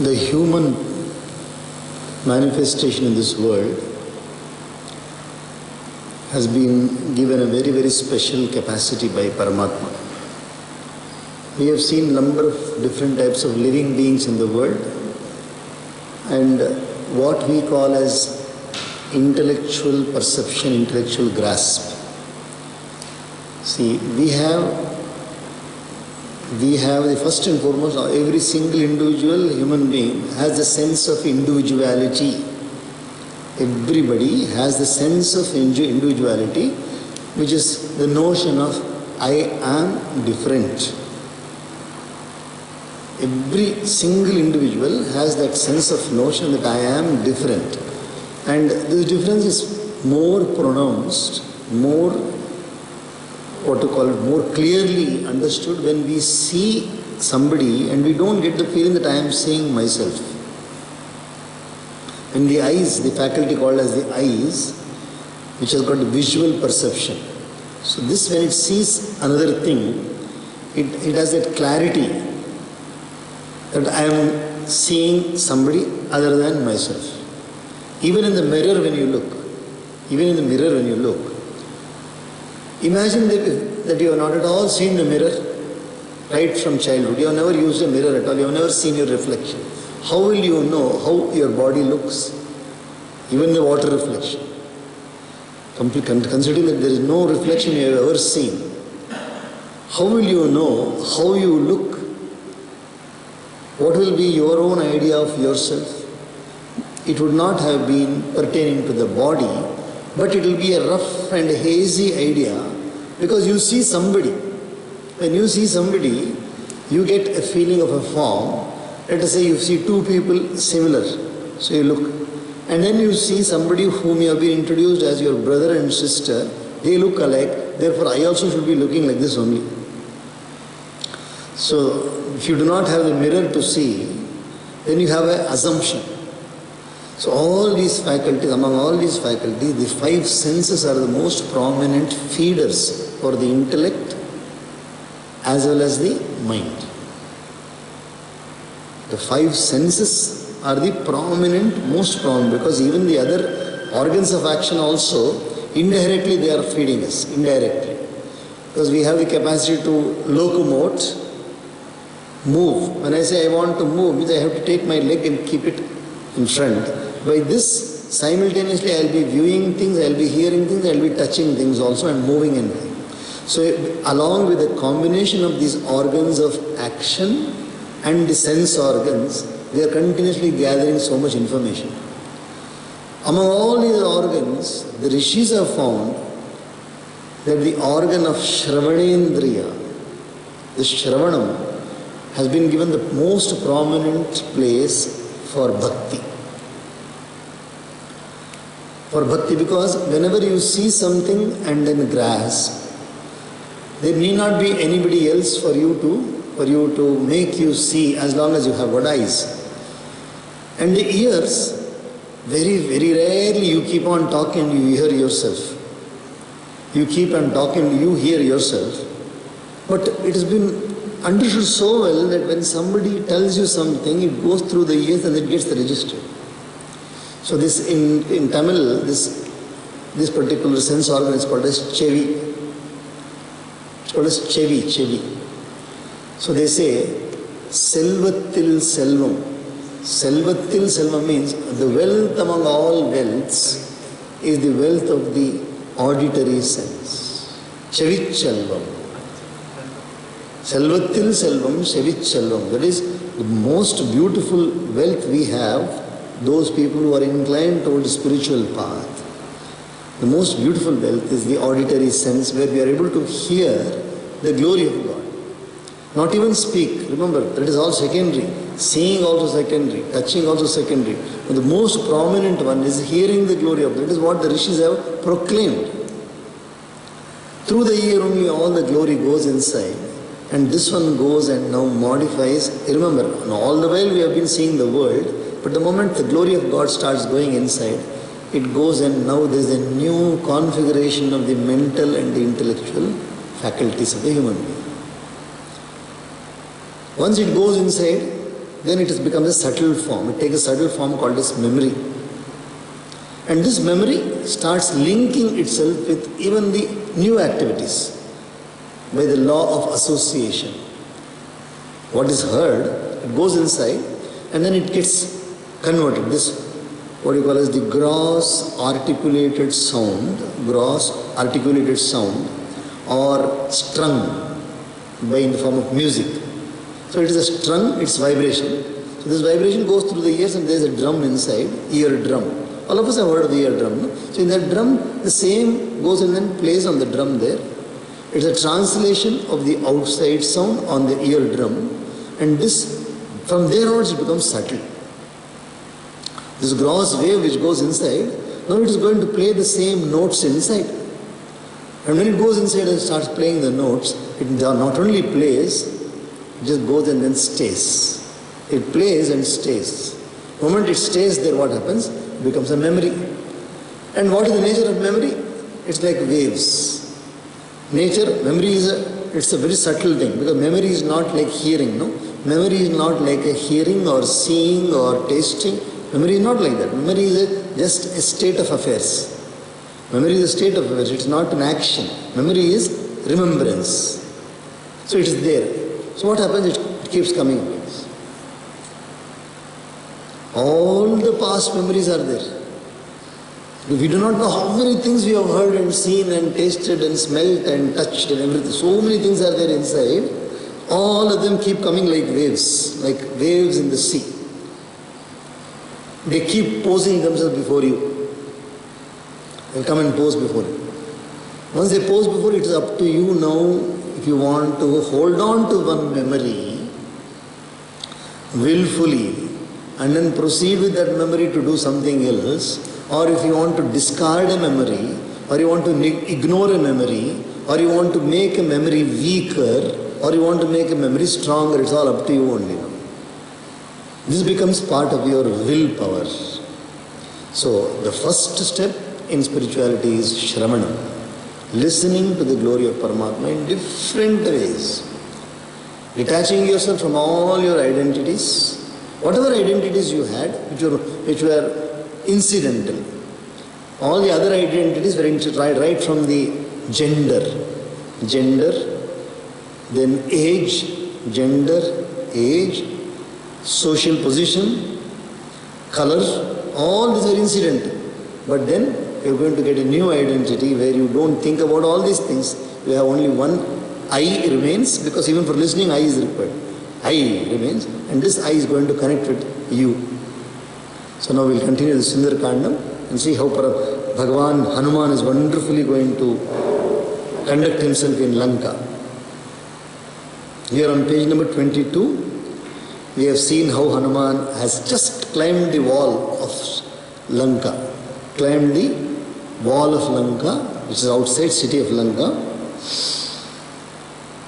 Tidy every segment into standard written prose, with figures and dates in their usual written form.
The human manifestation in this world has been given a very, very special capacity by Paramatma. We have seen number of different types of living beings in the world, and what we call as intellectual perception, intellectual grasp. See, we have the first and foremost, every single individual human being has a sense of individuality. Everybody has the sense of individuality, which is the notion of I am different. Every single individual has that sense of notion that I am different. And this difference is more pronounced, more clearly understood when we see somebody and we don't get the feeling that I am seeing myself. When the eyes, the faculty called as the eyes, which has got visual perception. So this, when it sees another thing, it has that clarity that I am seeing somebody other than myself. Even in the mirror when you look, imagine that you have not at all seen the mirror right from childhood. You have never used a mirror at all. You have never seen your reflection. How will you know how your body looks? Even the water reflection. Considering that there is no reflection you have ever seen, how will you know how you look? What will be your own idea of yourself? It would not have been pertaining to the body, but it will be a rough and hazy idea because you see somebody. When you see somebody, you get a feeling of a form. Let us say you see two people similar, so you look. And then you see somebody whom you have been introduced as your brother and sister, they look alike, therefore I also should be looking like this only. So, if you do not have the mirror to see, then you have an assumption. So all these faculties, among all these faculties, the five senses are the most prominent feeders for the intellect as well as the mind. The five senses are the most prominent, because even the other organs of action also, indirectly they are feeding us, indirectly. Because we have the capacity to locomote, move. When I say I want to move, means I have to take my leg and keep it in front. By this, simultaneously I will be viewing things, I will be hearing things, I will be touching things also and moving in. So along with the combination of these organs of action and the sense organs, they are continuously gathering so much information. Among all these organs, the rishis have found that the organ of Shravanendriya, the Shravanam, has been given the most prominent place for bhakti. For bhakti, because whenever you see something and then grasp, there need not be anybody else for you to make you see, as long as you have got eyes. And the ears, very, very rarely you keep on talking, you hear yourself. You keep on talking, you hear yourself. But it has been understood so well that when somebody tells you something, it goes through the ears and it gets registered. So this in Tamil, this particular sense organ is called as chevi. It's called as chevi. So they say, selvathil selvam. Selvathil selvam means the wealth among all wealths is the wealth of the auditory sense. Chevichalvam. Selvathil selvam, Chevichalvam. That is the most beautiful wealth we have, those people who are inclined toward the spiritual path. The most beautiful wealth is the auditory sense, where we are able to hear the glory of God. Not even speak. Remember, that is all secondary. Seeing also secondary. Touching also secondary. But the most prominent one is hearing the glory of God. That is what the rishis have proclaimed. Through the ear only all the glory goes inside. And this one goes and now modifies. Remember, all the while we have been seeing the world, but the moment the glory of God starts going inside, it goes and now there is a new configuration of the mental and the intellectual faculties of the human being. Once it goes inside, then it has become a subtle form. It takes a subtle form called as memory. And this memory starts linking itself with even the new activities by the law of association. What is heard, it goes inside and then it gets converted. This, what you call as the gross articulated sound or strung by in the form of music. So it is a strung, it's vibration. So this vibration goes through the ears and there is a drum inside, ear drum. All of us have heard of the ear drum. No? So in that drum, the same goes and then plays on the drum there. It's a translation of the outside sound on the ear drum. And this, from there onwards, it becomes subtle. This gross wave which goes inside, now it is going to play the same notes inside. And when it goes inside and starts playing the notes, it not only plays, it just goes and then stays. It plays and stays. The moment it stays there, what happens? It becomes a memory. And what is the nature of memory? It's like waves. Nature, memory it's a very subtle thing, because memory is not like hearing, no? Memory is not like a hearing or seeing or tasting. Memory is not like that. Memory is just a state of affairs. Memory is a state of affairs. It's not an action. Memory is remembrance. So it is there. So what happens? It keeps coming. All the past memories are there. We do not know how many things we have heard and seen and tasted and smelt and touched and everything. So many things are there inside. All of them keep coming like waves in the sea. They keep posing themselves before you. They'll come and pose before you. Once they pose before you, it is up to you now if you want to hold on to one memory willfully and then proceed with that memory to do something else, or if you want to discard a memory, or you want to ignore a memory, or you want to make a memory weaker, or you want to make a memory stronger, it's all up to you only now. This becomes part of your willpower. So the first step in spirituality is Shravana, listening to the glory of Paramatma in different ways, detaching yourself from all your identities, whatever identities you had, which were incidental. All the other identities were right from the gender, then age, social position, color, all these are incidental. But then you're going to get a new identity where you don't think about all these things. You have only one I remains, because even for listening I is required. I remains, and this I is going to connect with you. So now we'll continue the Sundar Kandam and see how Bhagavan Hanuman is wonderfully going to conduct himself in Lanka. Here on page number 22, we have seen how Hanuman has just climbed the wall of Lanka, which is outside city of Lanka.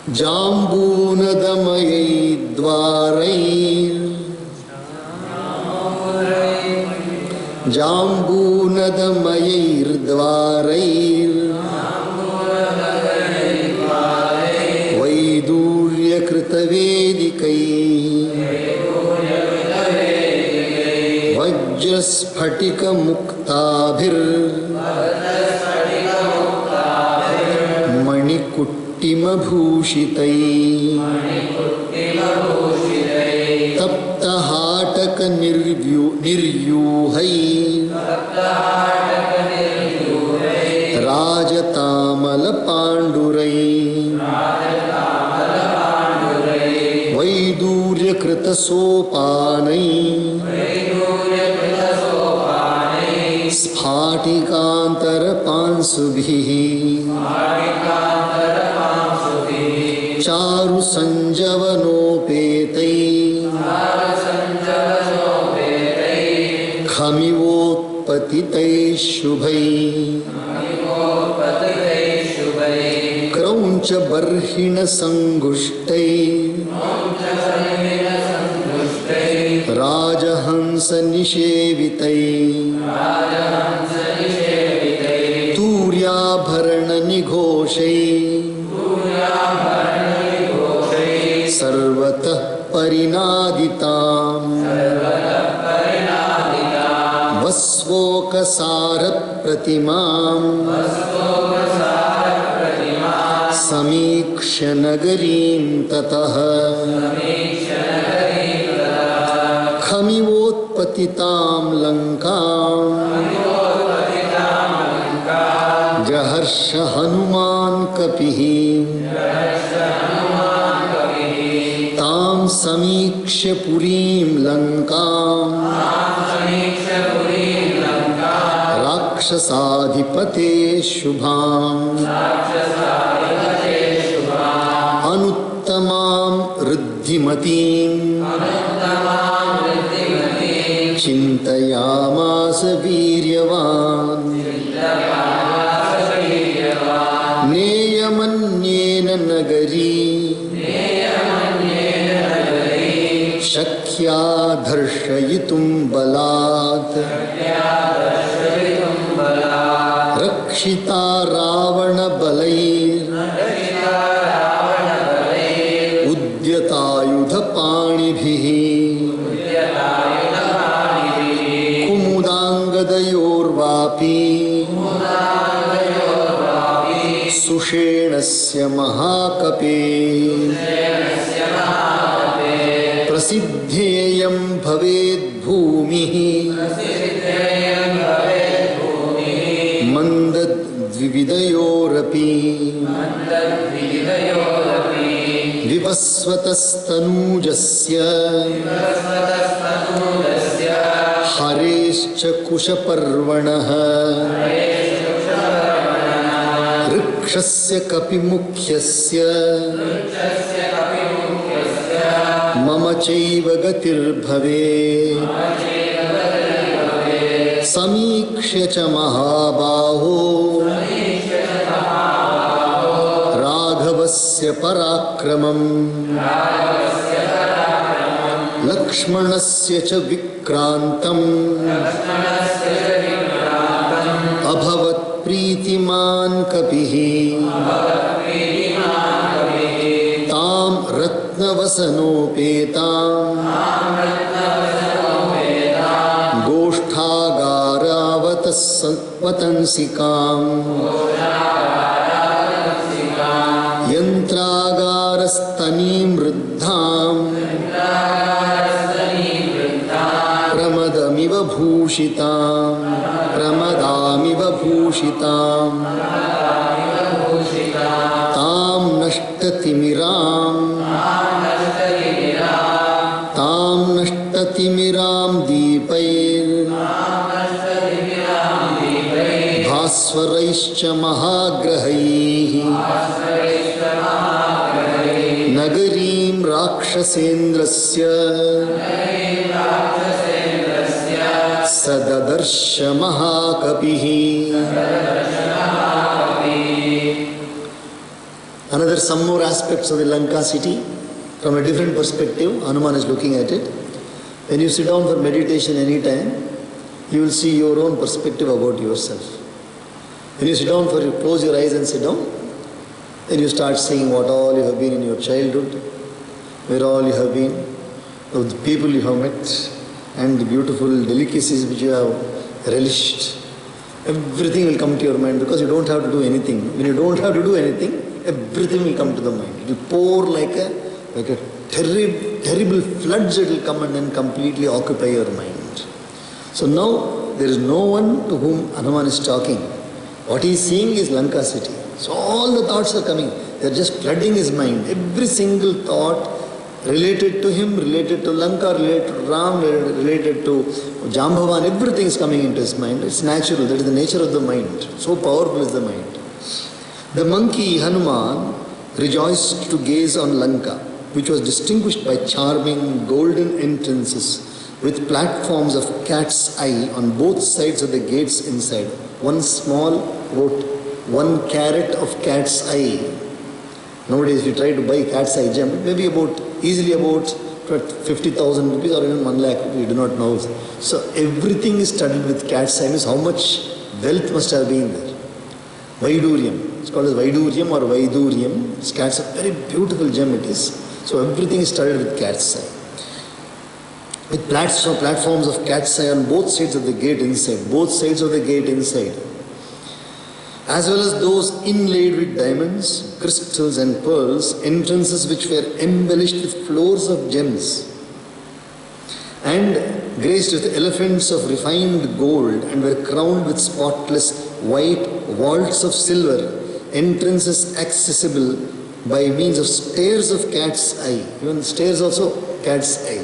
Jambunadamayai dvarai, Jambunadamayai dvarai, Vaidurya Kritavedikai, Vajraspatika Muktabhir, Manikuttima Bhushitai, Tapta Hataka Niryuhai, Rajatamala Pandurai, Vaidurya Krita Sopanai, Sphatikantara Pansubhihi, Charu Sanjavanopetai, Khamivotpatitai Shubhai, Krauncha Barhina Sangushtai, Rajahansa Nishevitai, Turyabharana Nighoshai, Sarvatah परिनादिताम् वस्वोकसार प्रतिमाम् समीक्ष्य नगरीं ततः खमिवोत्पतितां लंकाम् जहर्ष हनुमान् कपिः तां समीक्ष्य पुरीं लंकाम् राक्षसाधिपते शुभाम् अनुत्तमां ऋद्धिमतीं चिन्तयामास वीर्यवान् नेयमन्येन नगरी शक्या दर्शयितुं बलात् रक्षिता रावणबलैर् उद्यतायुधपाणिभिः कुमुदाङ्गदयोर्वापि सुषेणस्य महाकपे प्रसिद्धेयं भवेद्भूमिः मन्दद्विविदयोरपि विवस्वतस्तनूजस्य हरेश्च कुशपर्वणः ऋक्षस्य कपिमुख्यस्य मम चैव गतिर्भवेत् समीक्ष्य च महाबाहो राघवस्य पराक्रमम् लक्ष्मणस्य च विक्रान्तम् अभवत् प्रीतिमान् कपिः तां रत्नवसनोपेतां गोष्ठागारावतंसिकाम् यन्त्रागारस्तनीं वृद्धां प्रमदामिव भूषितां तां नष्टतिमिरां दीपैर्भास्वरैश्च महाग्रहैः नगरीं राक्षसेन्द्रस्य सददर्श महाकपिः. Another some more aspects of the Lanka city from a different perspective. Hanuman is looking at it. When you sit down for meditation anytime, you will see your own perspective about yourself. When you sit down for, you close your eyes and sit down, then you start seeing what all you have been in your childhood, where all you have been, of the people you have met, and the beautiful delicacies which you have relished. Everything will come to your mind because you don't have to do anything. When you don't have to do anything, everything will come to the mind. It will pour like a terrible floods. It will come and then completely occupy your mind. So now there is no one to whom Hanuman is talking. What he is seeing is Lanka city. So all the thoughts are coming. They are just flooding his mind. Every single thought related to him, related to Lanka, related to Ram, related to Jambavan, everything is coming into his mind. It's natural. That is the nature of the mind. So powerful is the mind. The monkey Hanuman rejoiced to gaze on Lanka, which was distinguished by charming golden entrances with platforms of cat's eye on both sides of the gates inside. One small, about 1 carat of cat's eye. Nowadays, if you try to buy cat's eye gem, maybe easily about 50,000 rupees or even 1 lakh rupees, we do not know. So everything is studded with cat's eye. Means how much wealth must have been there. Vaidurium. It's called as Vaidurium or Vaidurium. It's cat's a very beautiful gem it is. So everything started with cat's eye. With platforms of cat's eye on both sides of the gate inside, as well as those inlaid with diamonds, crystals and pearls, entrances which were embellished with floors of gems and graced with elephants of refined gold and were crowned with spotless white vaults of silver, entrances accessible by means of stairs of cat's eye, even stairs also cat's eye,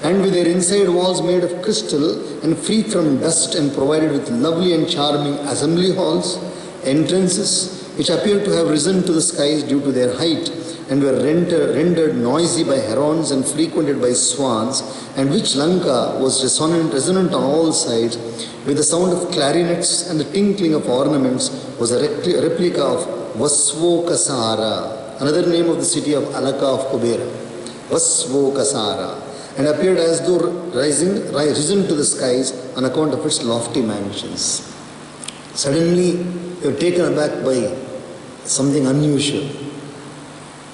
and with their inside walls made of crystal and free from dust and provided with lovely and charming assembly halls, entrances which appeared to have risen to the skies due to their height and were rendered noisy by herons and frequented by swans, and which Lanka was resonant on all sides with the sound of clarinets and the tinkling of ornaments, was a replica of Vasvokasara, another name of the city of Alaka of Kubera, Vasvokasara, and appeared as though risen to the skies on account of its lofty mansions. Suddenly, you are taken aback by something unusual.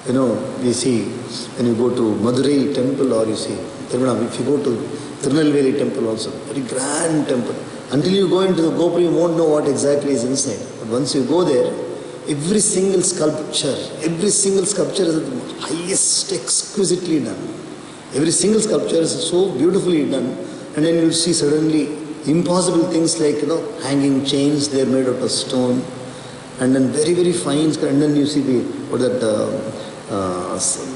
You know, we see when you go to Madurai temple, or you see if you go to Tirunelveli temple also, very grand temple. Until you go into the Gopura, you won't know what exactly is inside. But once you go there, every single sculpture is at the highest, exquisitely done. Every single sculpture is so beautifully done, and then you'll see suddenly impossible things like, hanging chains, they're made out of stone, and then very, very fine, and then you see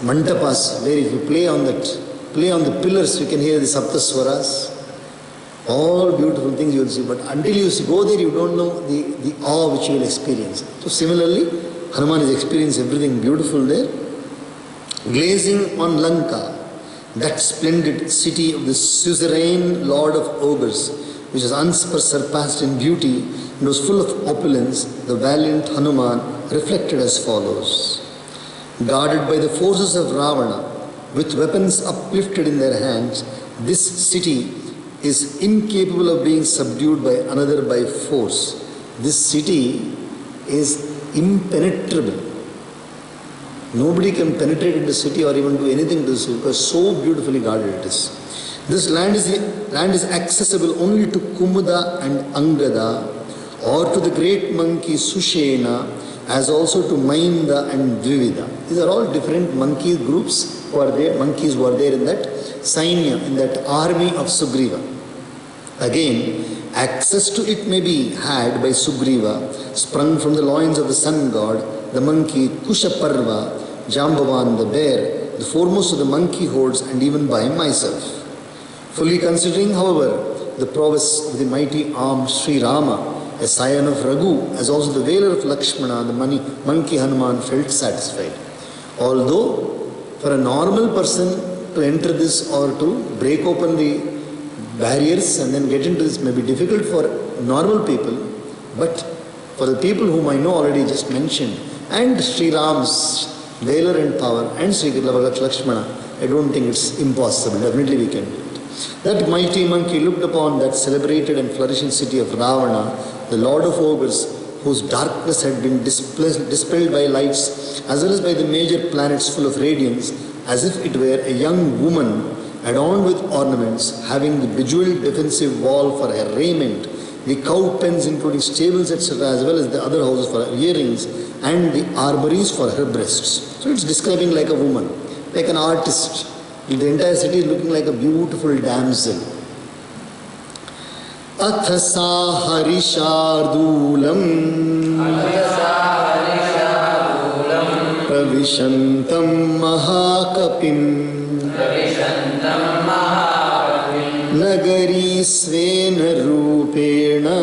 mantapas, where if you play on the pillars, you can hear the saptaswaras. All beautiful things you will see, but until you go there, you don't know the awe which you will experience. So similarly, Hanuman is experiencing everything beautiful there. Glazing on Lanka, that splendid city of the suzerain lord of ogres, which is unsurpassed in beauty and was full of opulence, the valiant Hanuman reflected as follows. Guarded by the forces of Ravana, with weapons uplifted in their hands, this city is incapable of being subdued by another by force. This city is impenetrable. Nobody can penetrate into the city or even do anything to the city because so beautifully guarded it is. This land is accessible only to Kumuda and Angada, or to the great monkey Sushena, as also to Mainda and Dvivida. These are all different monkey groups who are there, monkeys who are there in that Sainya, in that army of Sugriva. Again, access to it may be had by Sugriva, sprung from the loins of the sun god, the monkey Kushaparva, Jambavan the bear, the foremost of the monkey hordes, and even by myself. Fully considering, however, the prowess of the mighty armed Sri Rama, a scion of Raghu, as also the valour of Lakshmana, the monkey Hanuman felt satisfied. Although, for a normal person to enter this or to break open the barriers and then get into this may be difficult for normal people, but for the people whom I know already just mentioned, and Sri Ram's valor and power, and Sri Lakshmana, I don't think it's impossible. Definitely we can do it. That mighty monkey looked upon that celebrated and flourishing city of Ravana, the lord of ogres, whose darkness had been dispelled by lights, as well as by the major planets full of radiance, as if it were a young woman adorned with ornaments, having the bejeweled defensive wall for her raiment, the cow pens including stables, etc., as well as the other houses for her earrings, and the armories for her breasts. So it's describing like a woman, like an artist. The entire city is looking like a beautiful damsel. Athasa harishardulam pravishantam mahakapim nagari svena rupena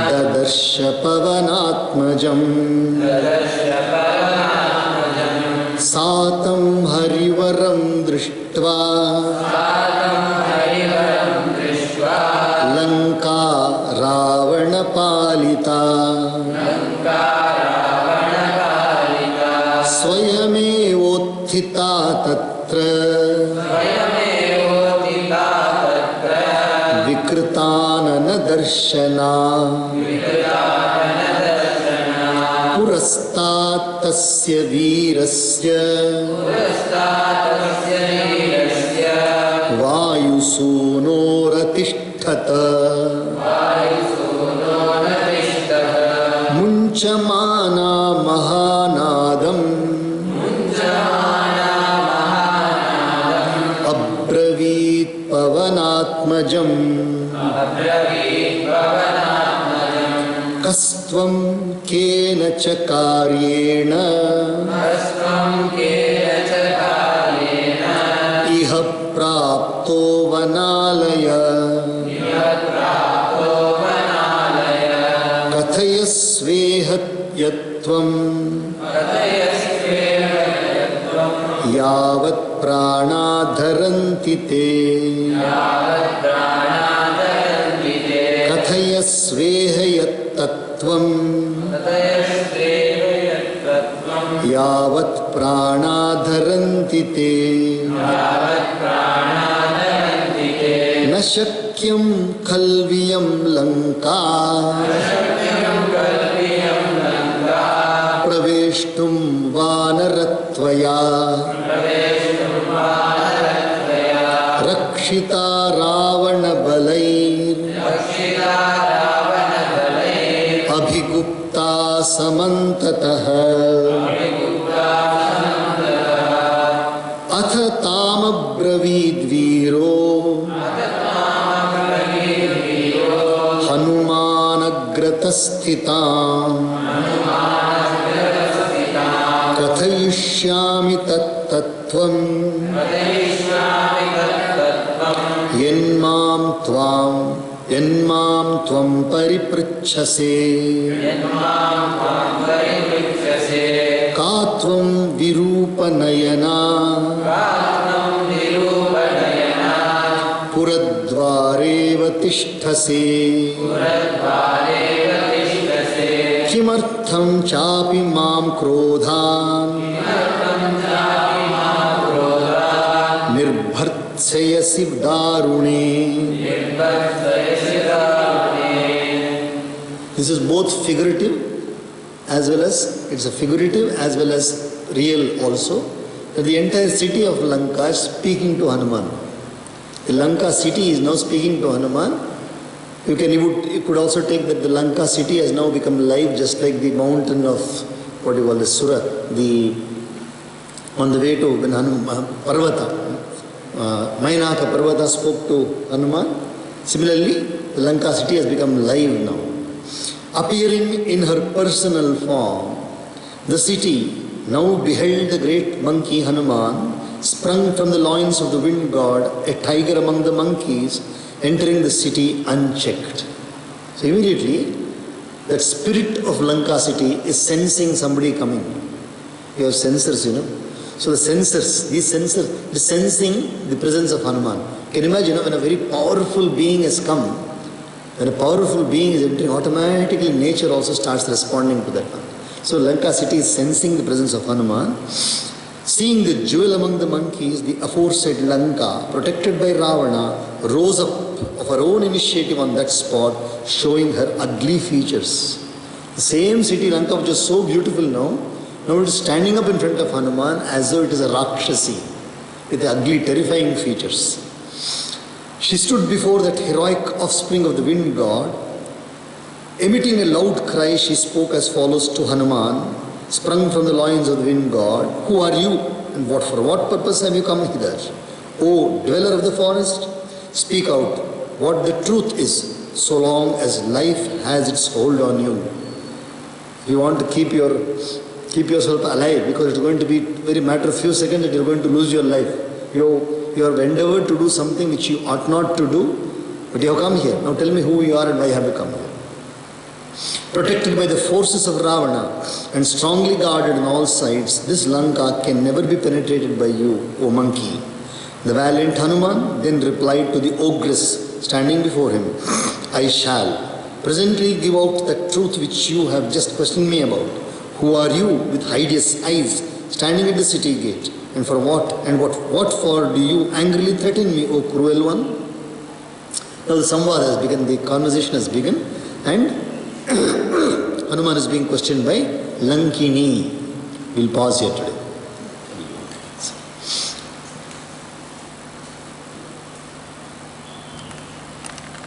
dadarsha pavanatmajam Satam harivaram drishtva Lanka ravana palita Swayamevotthita tatra Vikritanana darshana Purastha पुरस्तात्तस्य वीरस्य वायुसूनोरतिष्ठत मुञ्चमाना महानादम् अब्रवीत् पवनात्मजम् कस्त्वं केन च कार्येण इह प्राप्तो वनालय कथयस्वेह यत्त्वं यावत् प्राणाधरन्ति ते कथयस्वेह यत्तत्त्वं यावत् प्राणाधरन्ति ते न शक्यं खल्वियं लङ्का प्रवेष्टुं वानरत्वया रक्षिता रावणबलैर् अभिगुप्ता समन्ततः अथ तामब्रवीद्वीरो हनुमानग्रतस्थिताम् कथयिष्यामि तत्तत्त्वं यन्मां त्वं परिपृच्छसे का त्वं विरूपनयना पुरद्वारेव तिष्ठसे किमर्थं चापि मां क्रोधान् निर्भर्त्सयसि दारुणे. This is both figurative as well as, it's a figurative as well as real also. That the entire city of Lanka is speaking to Hanuman. The Lanka city is now speaking to Hanuman. You could also take that the Lanka city has now become live, just like the mountain of what you call the Surat, on the way to Parvata. Mainaka Parvata spoke to Hanuman. Similarly, the Lanka city has become live now. Appearing in her personal form, the city now beheld the great monkey Hanuman, sprung from the loins of the wind god, a tiger among the monkeys, entering the city unchecked. So immediately, that spirit of Lanka city is sensing somebody coming. You have sensors, So the sensors, these sensors, is sensing the presence of Hanuman. Can you imagine, when a very powerful being has come, when a powerful being is entering, automatically nature also starts responding to that one. So Lanka city is sensing the presence of Hanuman. Seeing the jewel among the monkeys, the aforesaid Lanka, protected by Ravana, rose up of her own initiative on that spot, showing her ugly features. The same city, Lanka, which is so beautiful now it is standing up in front of Hanuman as though it is a Rakshasi, with ugly, terrifying features. She stood before that heroic offspring of the wind god. Emitting a loud cry, she spoke as follows to Hanuman, sprung from the loins of the wind god. Who are you, and for what purpose have you come hither? O dweller of the forest, speak out what the truth is, so long as life has its hold on you. You want to keep yourself alive, because it's going to be very matter of few seconds that you're going to lose your life. You have endeavored to do something which you ought not to do, but you have come here. Now tell me who you are and why have you come here. Protected by the forces of Ravana and strongly guarded on all sides, this Lanka can never be penetrated by you, O monkey. The valiant Hanuman then replied to the ogress standing before him, I shall presently give out the truth which you have just questioned me about. Who are you with hideous eyes standing at the city gate? And for what? And what for do you angrily threaten me, O cruel one? Now the samvad has begun, the conversation has begun, and Hanuman is being questioned by Lankini. We'll pause here today.